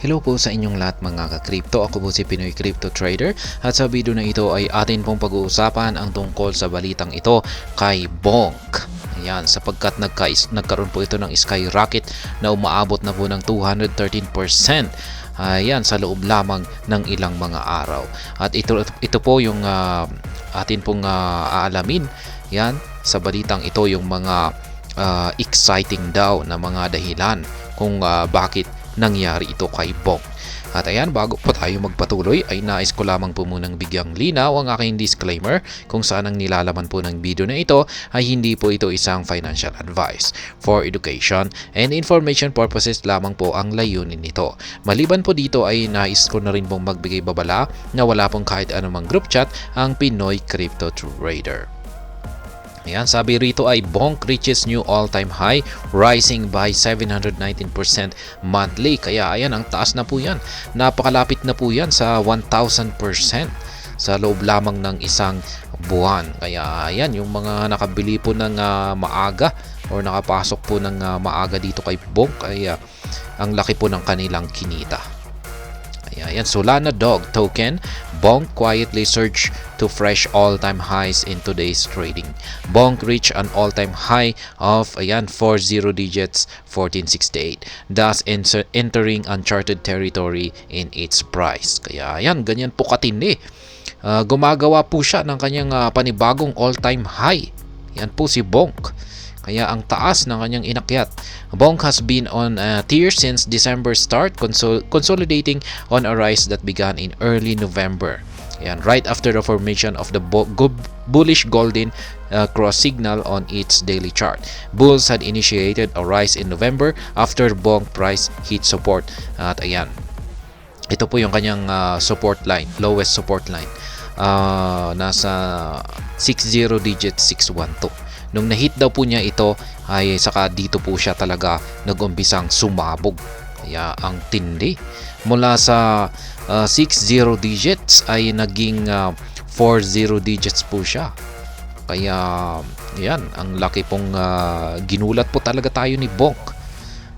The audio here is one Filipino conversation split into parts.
Hello po sa inyong lahat mga ka-crypto. Ako po si Pinoy Crypto Trader at sa video na ito ay atin pong pag-uusapan ang tungkol sa balitang ito kay Bonk. Ayan, sapagkat nagkaroon po ito ng skyrocket na umaabot na po ng 213%. Ayan, sa loob lamang ng ilang mga araw. At ito po yung atin pong aalamin. Yan, sa balitang ito yung mga exciting daw na mga dahilan kung bakit nangyari ito kay Bonk. At ayan, bago po tayo magpatuloy ay nais ko lamang po munang bigyang linaw ang aking disclaimer kung saan ang nilalaman po ng video na ito ay hindi po ito isang financial advice. For education and information purposes lamang po ang layunin nito. Maliban po dito ay nais ko na rin pong magbigay babala na wala pong kahit anumang group chat ang Pinoy Crypto Trader. Ayan, sabi rito ay Bonk reaches new all-time high, rising by 719% monthly. Kaya ayan, ang taas na po yan. Napakalapit na po yan sa 1,000% sa loob lamang ng isang buwan. Kaya ayan, yung mga nakabili po ng maaga or nakapasok po ng maaga dito kay Bonk ay ang laki po ng kanilang kinita. Ayan, Solana Dog token, Bonk quietly surged to fresh all-time highs in today's trading. Bonk reached an all-time high of 40 digits 1468, thus entering uncharted territory in its price. Kaya ayan, ganyan po katindi. Gumagawa po siya ng kanyang panibagong all-time high. Yan po si Bonk. Kaya ang taas ng kanyang inakyat. Bonk has been on a tear since December start, consolidating on a rise that began in early November. Yan, right after the formation of the bullish golden cross signal on its daily chart. Bulls had initiated a rise in November after Bonk price hit support. At ayan, ito po yung kanyang support line, lowest support line. Nasa 60 digits 612. Nung na-hit daw po niya ito ay saka dito po siya talaga nag-umpisang sumabog. Kaya ang tindi. Mula sa 60 digits ay naging 40 digits po siya. Kaya yan, ang laki pong ginulat po talaga tayo ni Bonk.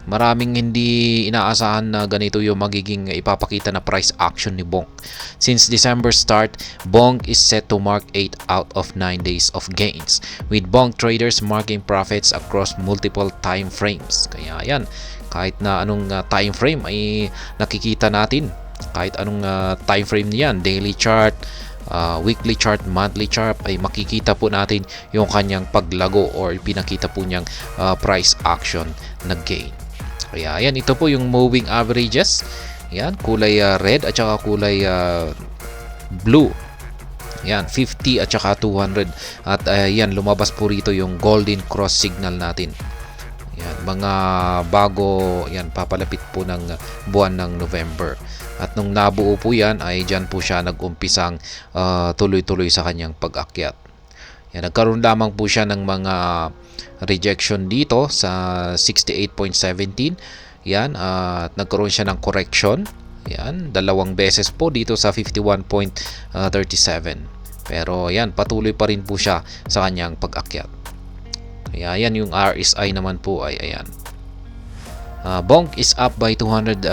Maraming hindi inaasahan na ganito yung magiging ipapakita na price action ni Bonk. Since December start, Bonk is set to mark 8 out of 9 days of gains, with Bonk traders marking profits across multiple time frames. Kaya yan, kahit na anong time frame ay nakikita natin. Kahit anong time frame niyan, daily chart, weekly chart, monthly chart, ay makikita po natin yung kanyang paglago or pinakita po niyang price action na gain. Kaya ayan, ito po yung moving averages. Ayan, kulay red at saka kulay blue. Ayan, 50 at saka 200. At ayan, lumabas po rito yung golden cross signal natin. Ayan, mga bago, ayan, papalapit po ng buwan ng November. At nung nabuo po yan, ay dyan po siya nag-umpisang tuloy-tuloy sa kanyang pag-akyat. Yan, nagkaroon lamang po siya ng mga rejection dito sa 68.17. Yan, at nagkaroon siya ng correction. Yan, dalawang beses po dito sa 51.37. Pero yan, patuloy pa rin po siya sa kanyang pag-akyat. Kaya yan, yung RSI naman po ay ayan. Bonk is up by 213%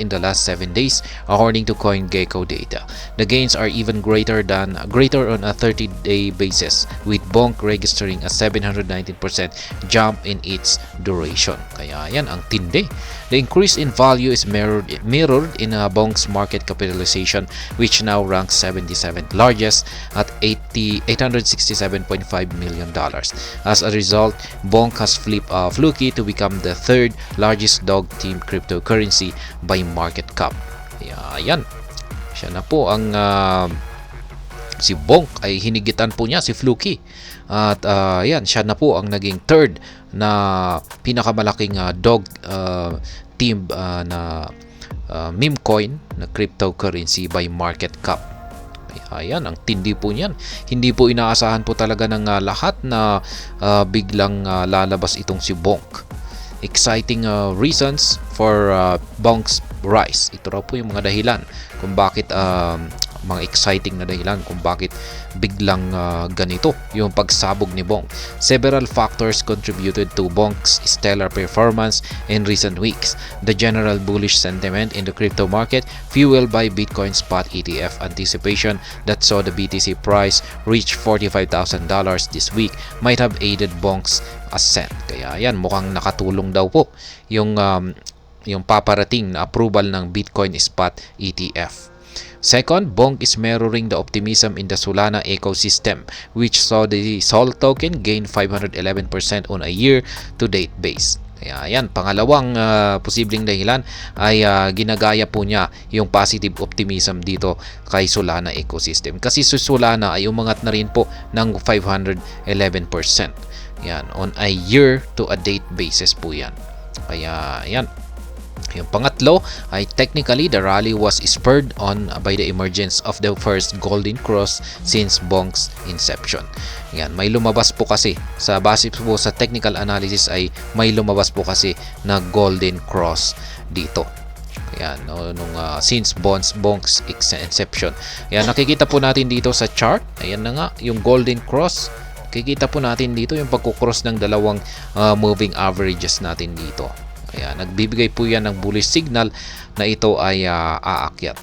in the last 7 days according to CoinGecko data. The gains are even greater on a 30-day basis, with Bonk registering a 719% jump in its duration. Kaya yan, ang tindi. The increase in value is mirrored in Bonk's market capitalization, which now ranks 77th largest at $867.5 million. As a result, Bonk has flipped Fluky to become the third largest dog team cryptocurrency by market cap. Ayan, siya na po ang si Bonk ay hinigitan po niya si Fluky. At yan, siya na po ang naging third na pinakamalaking dog team na meme coin na cryptocurrency by market cap. Ayan, ang tindi po niyan. Hindi po inaasahan po talaga ng lahat na biglang lalabas itong si Bonk. Exciting reasons for Bonk's rise. Ito raw po yung mga dahilan kung bakit mga exciting na dahilan kung bakit biglang ganito yung pagsabog ni Bonk. Several factors contributed to Bonk's stellar performance in recent weeks. The general bullish sentiment in the crypto market, fueled by Bitcoin spot ETF anticipation that saw the BTC price reach $45,000 this week, might have aided Bonk's ascent. Kaya yan, mukhang nakatulong daw po yung paparating na approval ng Bitcoin spot ETF. Second, Bonk is mirroring the optimism in the Solana ecosystem, which saw the Sol token gain 511% on a year-to-date base. Kaya yan, pangalawang posibleng dahilan ay ginagaya po niya yung positive optimism dito kay Solana ecosystem. Kasi si Solana ay umangat na rin po ng 511%. Yan, on a year-to-date basis po yan. Kaya yan. Yung pangatlo ay technically the rally was spurred on by the emergence of the first golden cross since Bonk's inception. Yan, may lumabas po kasi sa base po sa technical analysis ay may lumabas po kasi na golden cross dito. Yan, since Bonk's inception. Yan, nakikita po natin dito sa chart. Ayan na nga, yung golden cross. Kikita po natin dito yung pagkukross ng dalawang moving averages natin dito. Kaya nagbibigay po yan ng bullish signal na ito ay aakyat.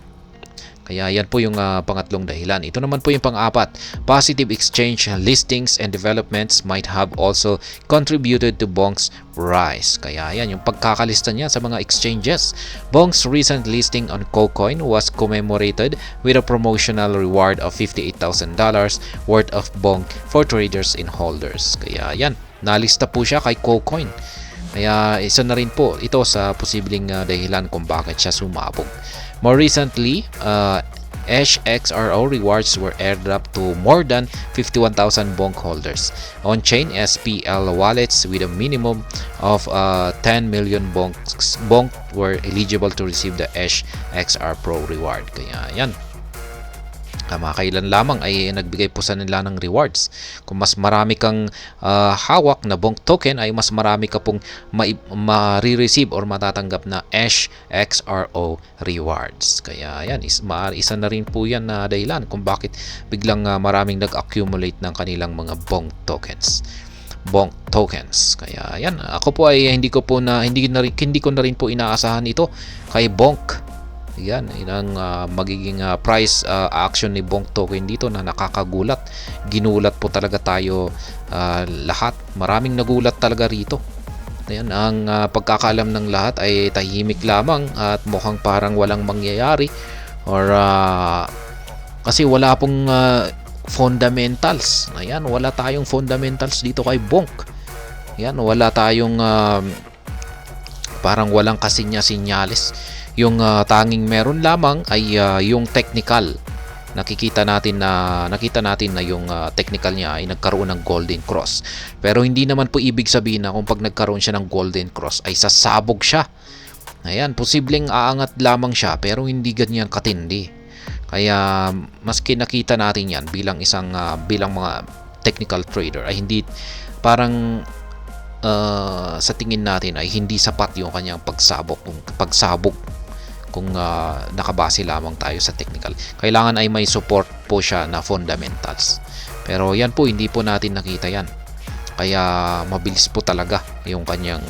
Kaya yan po yung pangatlong dahilan. Ito naman po yung pang-apat. Positive exchange listings and developments might have also contributed to Bonk's rise. Kaya yan yung pagkakalista niya sa mga exchanges. Bonk's recent listing on KuCoin was commemorated with a promotional reward of $58,000 worth of Bonk for traders and holders. Kaya yan, nalista po siya kay KuCoin. Kaya isa na rin po ito sa posibleng dahilan kung bakit siya sumabog. More recently, XRO rewards were airdropped to more than 51,000 Bonk holders. On-chain SPL wallets with a minimum of 10 million Bonk were eligible to receive the XR Pro reward. Kaya yan. Kamakailan lamang ay nagbigay po sa nila ng rewards. Kung mas marami kang hawak na Bonk token ay mas marami ka pong ma-receive or matatanggap na XRO rewards. Kaya yan, isa na rin po yan na dahilan kung bakit biglang maraming nag-accumulate ng kanilang mga Bonk tokens. Kaya yan, ako po ay hindi ko na rin po inaasahan ito kay Bonk. Yan, ang magiging price action ni Bonk token dito na nakakagulat. Ginulat po talaga tayo lahat. Maraming nagulat talaga rito. Ayan, ang pagkakaalam ng lahat ay tahimik lamang at mukhang parang walang mangyayari or kasi wala pong fundamentals. Ayan, wala tayong fundamentals dito kay Bonk. Ayan, wala tayong parang walang kasinya-sinyales. Yung tanging meron lamang ay yung technical. Nakita natin na yung technical niya ay nagkaroon ng golden cross. Pero hindi naman po ibig sabihin na kung pag nagkaroon siya ng golden cross ay sasabog siya. Ayan, posibleng aangat lamang siya pero hindi ganyan katindi. Kaya maski nakita natin yan bilang mga technical trader ay hindi parang sa tingin natin ay hindi sapat yung kanyang pagsabog kung nakabase lamang tayo sa technical. Kailangan ay may support po siya na fundamentals. Pero yan po, hindi po natin nakita yan. Kaya mabilis po talaga yung kanyang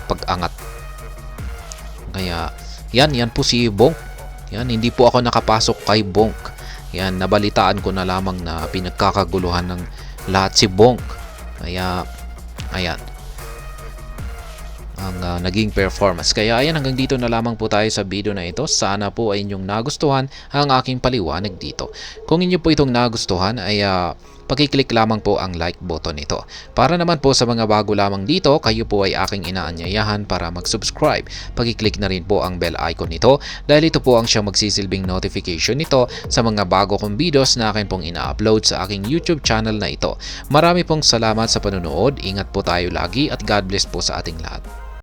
pag-angat. Kaya yan po si Bonk. Yan, hindi po ako nakapasok kay Bonk. Yan, nabalitaan ko na lamang na pinagkakaguluhan ng lahat si Bonk. Kaya ayan ang naging performance. Kaya ayan, hanggang dito na lamang po tayo sa video na ito. Sana po ay inyong nagustuhan ang aking paliwanag dito. Kung inyo po itong nagustuhan ay pakiclick lamang po ang like button nito. Para naman po sa mga bago lamang dito, kayo po ay aking inaanyayahan para mag-subscribe. Pakiclick na rin po ang bell icon nito dahil ito po ang siyang magsisilbing notification nito sa mga bago kong videos na akin pong ina-upload sa aking YouTube channel na ito. Marami pong salamat sa panonood. Ingat po tayo lagi at God bless po sa ating lahat.